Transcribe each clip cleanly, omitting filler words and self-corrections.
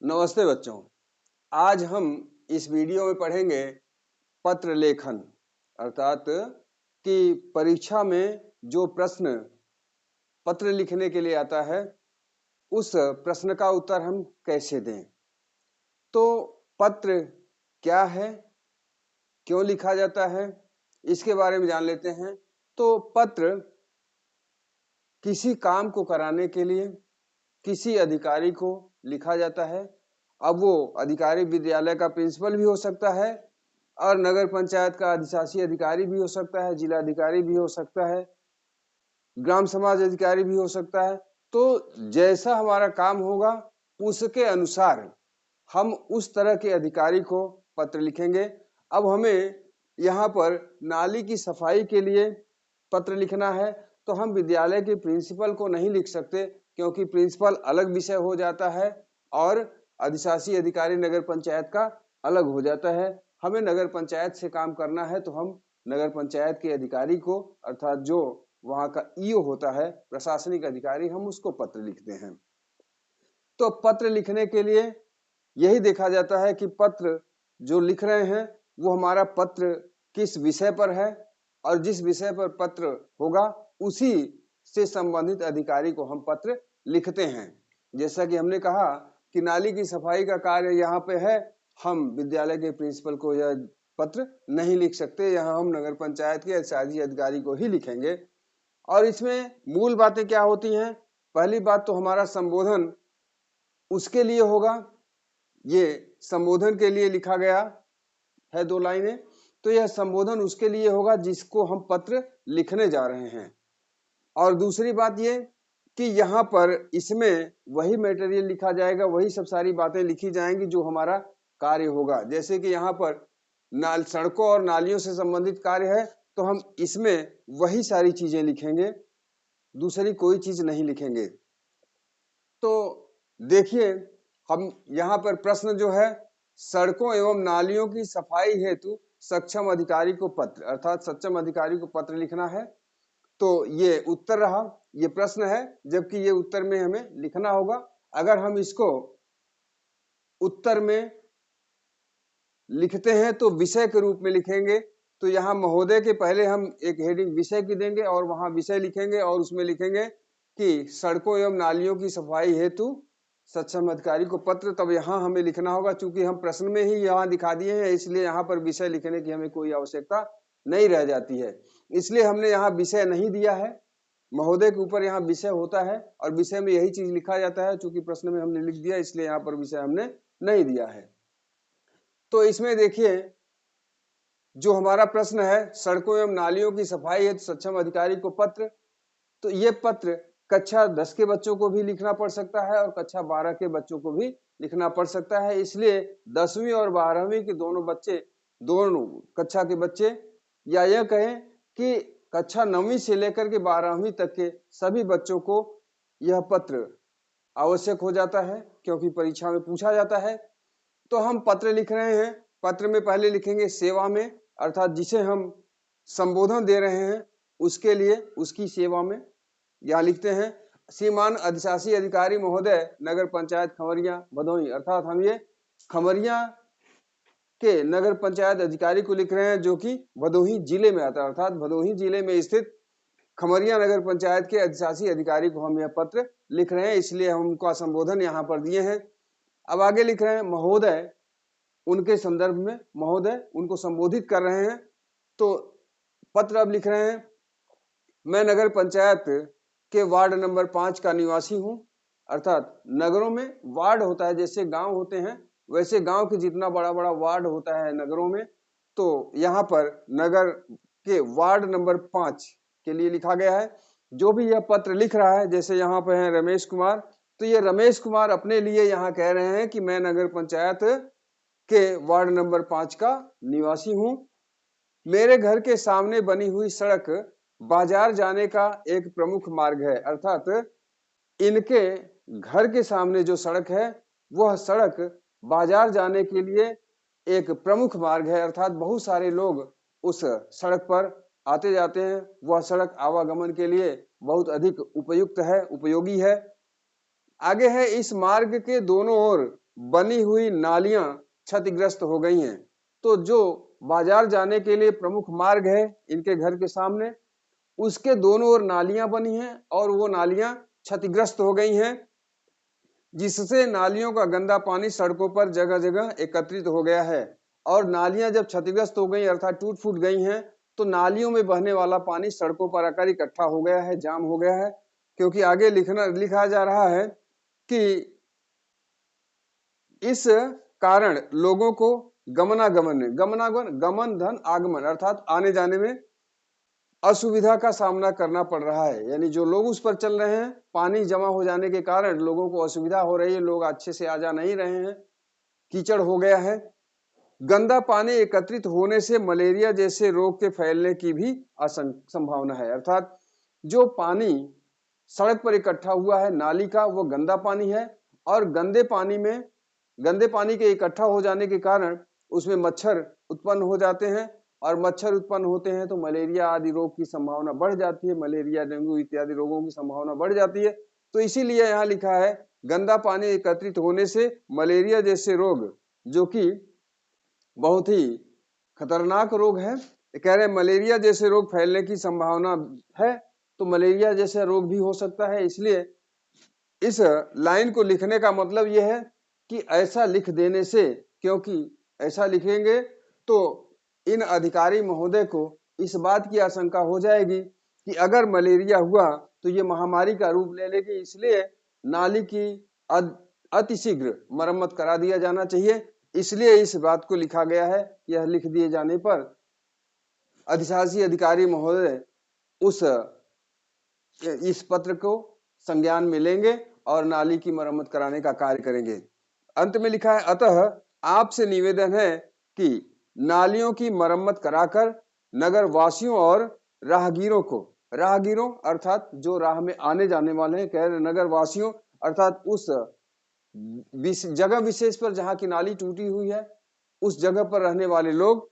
नमस्ते बच्चों। आज हम इस वीडियो में पढ़ेंगे पत्र लेखन, अर्थात कि परीक्षा में जो प्रश्न पत्र लिखने के लिए आता है उस प्रश्न का उत्तर हम कैसे दें। तो पत्र क्या है, क्यों लिखा जाता है, इसके बारे में जान लेते हैं। तो पत्र किसी काम को कराने के लिए किसी अधिकारी को लिखा जाता है। अब वो अधिकारी विद्यालय का प्रिंसिपल भी हो सकता है और नगर पंचायत का अधिशासी अधिकारी भी हो सकता है, जिला अधिकारी भी हो सकता है, ग्राम समाज अधिकारी भी हो सकता है। तो जैसा हमारा काम होगा उसके अनुसार हम उस तरह के अधिकारी को पत्र लिखेंगे। अब हमें यहाँ पर नाली की सफाई के लिए पत्र लिखना है तो हम विद्यालय के प्रिंसिपल को नहीं लिख सकते, क्योंकि प्रिंसिपल अलग विषय हो जाता है और अधिशासी अधिकारी नगर पंचायत का अलग हो जाता है। हमें नगर पंचायत से काम करना है तो हम नगर पंचायत के अधिकारी को, अर्थात जो वहां का ईओ होता है, प्रशासनिक अधिकारी, हम उसको पत्र लिखते हैं। तो पत्र लिखने के लिए यही देखा जाता है कि पत्र जो लिख रहे हैं वो हमारा पत्र किस विषय पर है, और जिस विषय पर पत्र होगा उसी से संबंधित अधिकारी को हम पत्र लिखते हैं। जैसा कि हमने कहा कि नाली की सफाई का कार्य यहाँ पे है, हम विद्यालय के प्रिंसिपल को यह पत्र नहीं लिख सकते, यहाँ हम नगर पंचायत के अधिशासी अधिकारी को ही लिखेंगे। और इसमें मूल बातें क्या होती हैं? पहली बात तो हमारा संबोधन उसके लिए होगा, ये संबोधन के लिए लिखा गया है 2 लाइनें, तो यह संबोधन उसके लिए होगा जिसको हम पत्र लिखने जा रहे हैं। और दूसरी बात ये कि यहाँ पर इसमें वही मटेरियल लिखा जाएगा, वही सब सारी बातें लिखी जाएंगी जो हमारा कार्य होगा। जैसे कि यहाँ पर सड़कों और नालियों से संबंधित कार्य है तो हम इसमें वही सारी चीजें लिखेंगे, दूसरी कोई चीज नहीं लिखेंगे। तो देखिए, हम यहाँ पर प्रश्न जो है, सड़कों एवं नालियों की सफाई हेतु सक्षम अधिकारी को पत्र, अर्थात सक्षम अधिकारी को पत्र लिखना है। तो ये उत्तर रहा, ये प्रश्न है, जबकि ये उत्तर में हमें लिखना होगा। अगर हम इसको उत्तर में लिखते हैं तो विषय के रूप में लिखेंगे। तो यहाँ महोदय के पहले हम एक हेडिंग विषय की देंगे और वहां विषय लिखेंगे और उसमें लिखेंगे कि सड़कों एवं नालियों की सफाई हेतु सक्षम अधिकारी को पत्र। तब यहाँ हमें लिखना होगा, चूंकि हम प्रश्न में ही यहाँ दिखा दिए हैं, इसलिए यहाँ पर विषय लिखने की हमें कोई आवश्यकता नहीं रह जाती है। इसलिए हमने यहाँ विषय नहीं दिया है, महोदय के ऊपर यहाँ विषय होता है और विषय में यही चीज लिखा जाता है। चूंकि प्रश्न में हमने लिख दिया इसलिए यहाँ पर विषय हमने नहीं दिया है। तो इसमें देखिए, जो हमारा प्रश्न है सड़कों एवं नालियों की सफाई हेतु सक्षम अधिकारी को पत्र, तो ये पत्र कक्षा 10 के बच्चों को भी लिखना पड़ सकता है और कक्षा 12 के बच्चों को भी लिखना पड़ सकता है। इसलिए 10वीं और 12वीं के दोनों बच्चे, दोनों कक्षा के बच्चे, या यह कहें कि कक्षा 9वीं से लेकर के 12वीं तक के सभी बच्चों को यह पत्र आवश्यक हो जाता है, क्योंकि परीक्षा में पूछा जाता है। तो हम पत्र लिख रहे हैं, पत्र में पहले लिखेंगे सेवा में, अर्थात जिसे हम संबोधन दे रहे हैं उसके लिए, उसकी सेवा में। यहाँ लिखते हैं श्रीमान अधिशासी अधिकारी महोदय नगर पंचायत खमरिया भदोही, अर्थात हम ये खमरिया के नगर पंचायत अधिकारी को लिख रहे हैं जो कि भदोही जिले में आता है, अर्थात भदोही जिले में स्थित खमरिया नगर पंचायत के अधिशासी अधिकारी को हम यह पत्र लिख रहे हैं, इसलिए हम उनका संबोधन यहाँ पर दिए हैं। अब आगे लिख रहे हैं महोदय, उनके संदर्भ में महोदय उनको संबोधित कर रहे हैं। तो पत्र अब लिख रहे हैं, मैं नगर पंचायत के वार्ड नंबर 5 का निवासी हूं, अर्थात नगरों में वार्ड होता है, जैसे गांव होते हैं वैसे गांव के जितना बड़ा बड़ा वार्ड होता है नगरों में, तो यहाँ पर नगर के वार्ड नंबर 5 के लिए लिखा गया है। जो भी यह पत्र लिख रहा है, जैसे यहाँ पे है रमेश कुमार, तो ये रमेश कुमार अपने लिए यहाँ कह रहे हैं कि मैं नगर पंचायत के वार्ड नंबर 5 का निवासी हूं। मेरे घर के सामने बनी हुई सड़क बाजार जाने का एक प्रमुख मार्ग है, अर्थात इनके घर के सामने जो सड़क है वह सड़क बाजार जाने के लिए एक प्रमुख मार्ग है, अर्थात बहुत सारे लोग उस सड़क पर आते जाते हैं। वह सड़क आवागमन के लिए बहुत अधिक उपयुक्त है, उपयोगी है। आगे है, इस मार्ग के दोनों ओर बनी हुई नालियां क्षतिग्रस्त हो गई हैं। तो जो बाजार जाने के लिए प्रमुख मार्ग है इनके घर के सामने, उसके दोनों ओर नालियां बनी हैं और वो नालियां क्षतिग्रस्त हो गई हैं, जिससे नालियों का गंदा पानी सड़कों पर जगह जगह एकत्रित हो गया है। और नालियां जब क्षतिग्रस्त हो गई अर्थात टूट फूट गई हैं, तो नालियों में बहने वाला पानी सड़कों पर आकर इकट्ठा हो गया है, जाम हो गया है। क्योंकि आगे लिखा जा रहा है कि इस कारण लोगों को गमन धन आगमन अर्थात आने जाने में असुविधा का सामना करना पड़ रहा है। यानी जो लोग उस पर चल रहे हैं, पानी जमा हो जाने के कारण लोगों को असुविधा हो रही है, लोग अच्छे से आ जा नहीं रहे हैं, कीचड़ हो गया है। गंदा पानी एकत्रित होने से मलेरिया जैसे रोग के फैलने की भी संभावना है। अर्थात जो पानी सड़क पर इकट्ठा हुआ है नाली का, वो गंदा पानी है और गंदे पानी के इकट्ठा हो जाने के कारण उसमें मच्छर उत्पन्न हो जाते हैं और मच्छर उत्पन्न होते हैं तो मलेरिया आदि रोग की संभावना बढ़ जाती है, मलेरिया डेंगू इत्यादि रोगों की संभावना बढ़ जाती है। तो इसीलिए यहाँ लिखा है गंदा पानी एकत्रित होने से मलेरिया जैसे रोग, जो कि बहुत ही खतरनाक रोग है, कह रहे मलेरिया जैसे रोग फैलने की संभावना है, तो मलेरिया जैसा रोग भी हो सकता है। इसलिए इस लाइन को लिखने का मतलब यह है कि ऐसा लिख देने से, क्योंकि ऐसा लिखेंगे तो इन अधिकारी महोदय को इस बात की आशंका हो जाएगी कि अगर मलेरिया हुआ तो ये महामारी का रूप ले लेगी, इसलिए नाली की अतिशीघ्र मरम्मत करा दिया जाना चाहिए। इसलिए इस बात को लिखा गया है। यह लिख दिए जाने पर अधिशासी अधिकारी महोदय इस पत्र को संज्ञान में लेंगे और नाली की मरम्मत कराने का कार्य करेंगे। अंत में लिखा है, अतः आपसे निवेदन है कि नालियों की मरम्मत कराकर नगर वासियों और राहगीरों अर्थात जो राह में आने जाने वाले हैं, कह रहे नगर वासियों अर्थात उस जगह विशेष पर जहां की नाली टूटी हुई है उस जगह पर रहने वाले लोग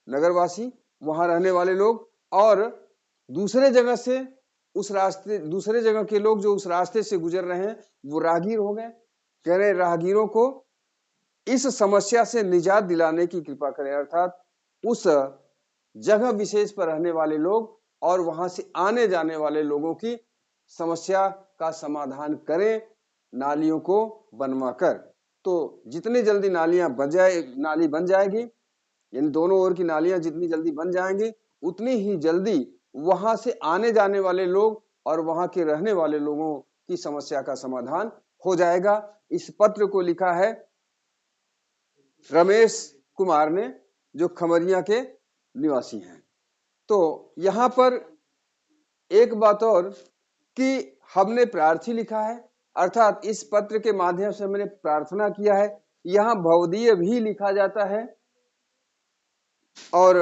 नगरवासी, वहां रहने वाले लोग, और दूसरे जगह के लोग जो उस रास्ते से गुजर रहे हैं वो राहगीर हो गए। कह रहे राहगीरों को इस समस्या से निजात दिलाने की कृपा करें, अर्थात उस जगह विशेष पर रहने वाले लोग और वहां से आने जाने वाले लोगों की समस्या का समाधान करें नालियों को बनवाकर। तो जितनी जल्दी नाली बन जाएगी, यानी दोनों ओर की नालियां जितनी जल्दी बन जाएंगी उतनी ही जल्दी वहां से आने जाने वाले लोग और वहां के रहने वाले लोगों की समस्या का समाधान हो जाएगा। इस पत्र को लिखा है रमेश कुमार ने, जो खमरिया के निवासी हैं। तो यहाँ पर एक बात और कि हमने प्रार्थी लिखा है, अर्थात इस पत्र के माध्यम से हमने प्रार्थना किया है। यहाँ भवदीय भी लिखा जाता है और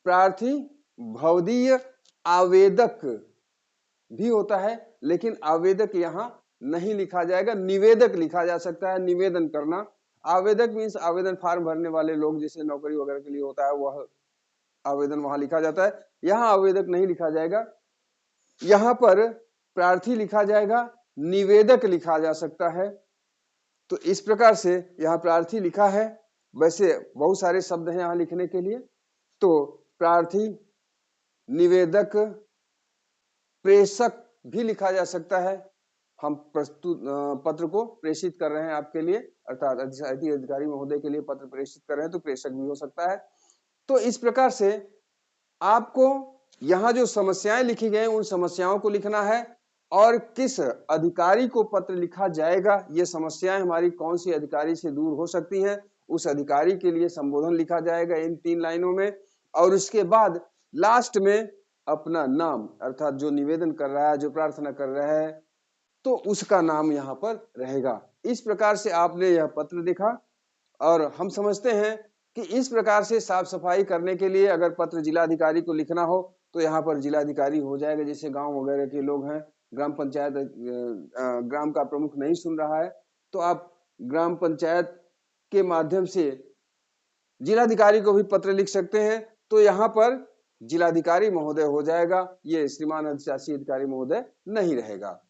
प्रार्थी भवदीय आवेदक भी होता है, लेकिन आवेदक यहाँ नहीं लिखा जाएगा, निवेदक लिखा जा सकता है, निवेदन करना। आवेदक मीन्स आवेदन फॉर्म भरने वाले लोग, जैसे नौकरी वगैरह के लिए होता है, वह आवेदन वहां लिखा जाता है। यहाँ आवेदक नहीं लिखा जाएगा, यहाँ पर प्रार्थी लिखा जाएगा, निवेदक लिखा जा सकता है। तो इस प्रकार से यहाँ प्रार्थी लिखा है। वैसे बहुत सारे शब्द हैं यहाँ लिखने के लिए, तो प्रार्थी, निवेदक, प्रेषक भी लिखा जा सकता है। हम प्रस्तुत पत्र को प्रेषित कर रहे हैं आपके लिए, अर्थात अधिकारी महोदय के लिए पत्र प्रेषित कर रहे हैं, तो प्रेषक भी हो सकता है। तो इस प्रकार से आपको यहाँ जो समस्याएं लिखी गई उन समस्याओं को लिखना है और किस अधिकारी को पत्र लिखा जाएगा, ये समस्याएं हमारी कौन सी अधिकारी से दूर हो सकती हैं, उस अधिकारी के लिए संबोधन लिखा जाएगा इन 3 लाइनों में। और उसके बाद लास्ट में अपना नाम, अर्थात जो निवेदन कर रहा है, जो प्रार्थना कर रहा है, तो उसका नाम यहाँ पर रहेगा। इस प्रकार से आपने यह पत्र देखा और हम समझते हैं कि इस प्रकार से साफ सफाई करने के लिए अगर पत्र जिलाधिकारी को लिखना हो तो यहाँ पर जिलाधिकारी हो जाएगा। जैसे गांव वगैरह के लोग हैं, ग्राम पंचायत ग्राम का प्रमुख नहीं सुन रहा है, तो आप ग्राम पंचायत के माध्यम से जिलाधिकारी को भी पत्र लिख सकते हैं, तो यहाँ पर जिलाधिकारी महोदय हो जाएगा, ये श्रीमान अधिशासी अधिकारी महोदय नहीं रहेगा।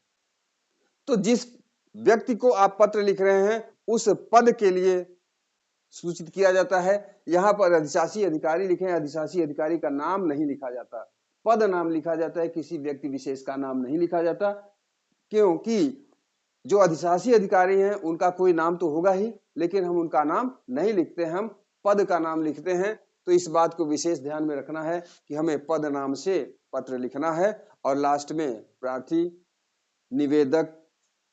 तो जिस व्यक्ति को आप पत्र लिख रहे हैं उस पद के लिए सूचित किया जाता है। यहाँ पर अधिशासी अधिकारी लिखे हैं, अधिशासी अधिकारी का नाम नहीं लिखा जाता, पद नाम लिखा जाता है, किसी व्यक्ति विशेष का नाम नहीं लिखा जाता, क्योंकि जो अधिशासी अधिकारी हैं उनका कोई नाम तो होगा ही, लेकिन हम उनका नाम नहीं लिखते, हम पद का नाम लिखते हैं। तो इस बात को विशेष ध्यान में रखना है कि हमें पद नाम से पत्र लिखना है और लास्ट में प्रार्थी, निवेदक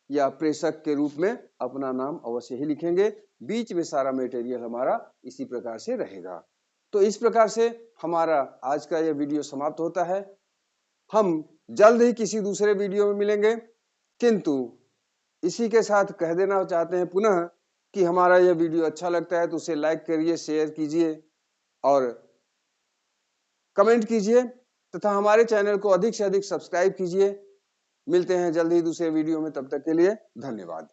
या प्रेषक के रूप में अपना नाम अवश्य ही लिखेंगे। बीच में सारा मटेरियल हमारा इसी प्रकार से रहेगा। तो इस प्रकार से हमारा आज का यह वीडियो समाप्त होता है। हम जल्द ही किसी दूसरे वीडियो में मिलेंगे, किंतु इसी के साथ कह देना चाहते हैं पुनः कि हमारा यह वीडियो अच्छा लगता है तो उसे लाइक करिए, शेयर कीजिए और कमेंट कीजिए तथा हमारे चैनल को अधिक से अधिक सब्सक्राइब कीजिए। मिलते हैं जल्द ही दूसरे वीडियो में, तब तक के लिए धन्यवाद।